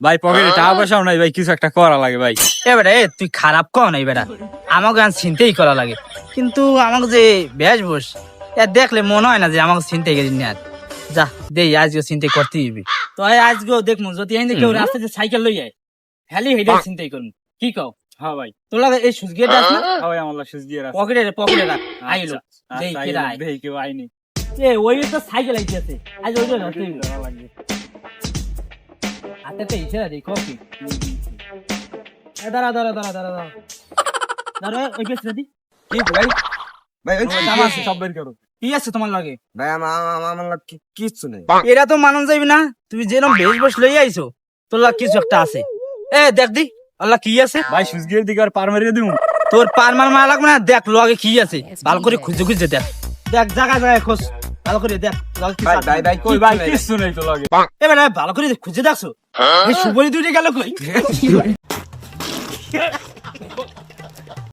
ভাই পকেটে টাকা পয়সাও নাই ভাই, কিছু একটা করা লাগে ভাই। এবারে তুই খারাপ কও না এবারে, আমাকে চিন্তাই করা লাগে, কিন্তু আমাকে যে বেশভূষ দেখলে মনে হয় না যে আমাকে চিন্তাই করি না। যা দেই আজকে চিন্তাই করতে দিবি তো, আজকেও দেখবো যদি কেউ রাস্তাতে সাইকেল লই যায় হেলি হেডে চিন্তাই করুন, কি কও? হ্যাঁ ভাই, তোর লাগে এই সুজ গিয়ে যাস না, হ্যাঁ ভাই, আমার সুজ দিয়ে রাখ। পকেটে পকেটে রাখ, আইলো আচ্ছা, দেই আইলো, কেডা আই দেই কেউ আইনি। এ ওই তো সাইকেল আইতেছে, আজ ওই জন্য লাগবে। হাতে তো ইচ্ছা দেই কফি। দাঁড়া দাঁড়া দাঁড়া দাঁড়া দাঁড়া দাঁড়া, ওই গেছ রেডি কি ভাই? ভাই ওই দাম আছে, সব বের করো। কি আছে তোমার লাগে? ভাই আমার কিচ্ছু নেই। এরা তো মানুষ যাইবি না, তুমি যেরকম বেশ বস লই আইছো, তোর লাগে কিছু একটা আছে। এ দেখ দি আল্লাহ কি আছে। ভাই সুজ গিয়ে দিকে আর পার মারিয়ে দিমু। তোর পার মারা লাগবে না, দেখ লগে কি আছে, ভালো করে খুঁজে খুঁজে দেখ, দেখ জায়গা জায়গায় খোঁজ, ভালো করে দেখ লগে কি ভাই আছে। ভাই ভাই কই ভাই, কিছু নেই তো লাগে। এবার ভালো করে খুঁজে দেখছো, এই সুবরি দুইটা গেল কই?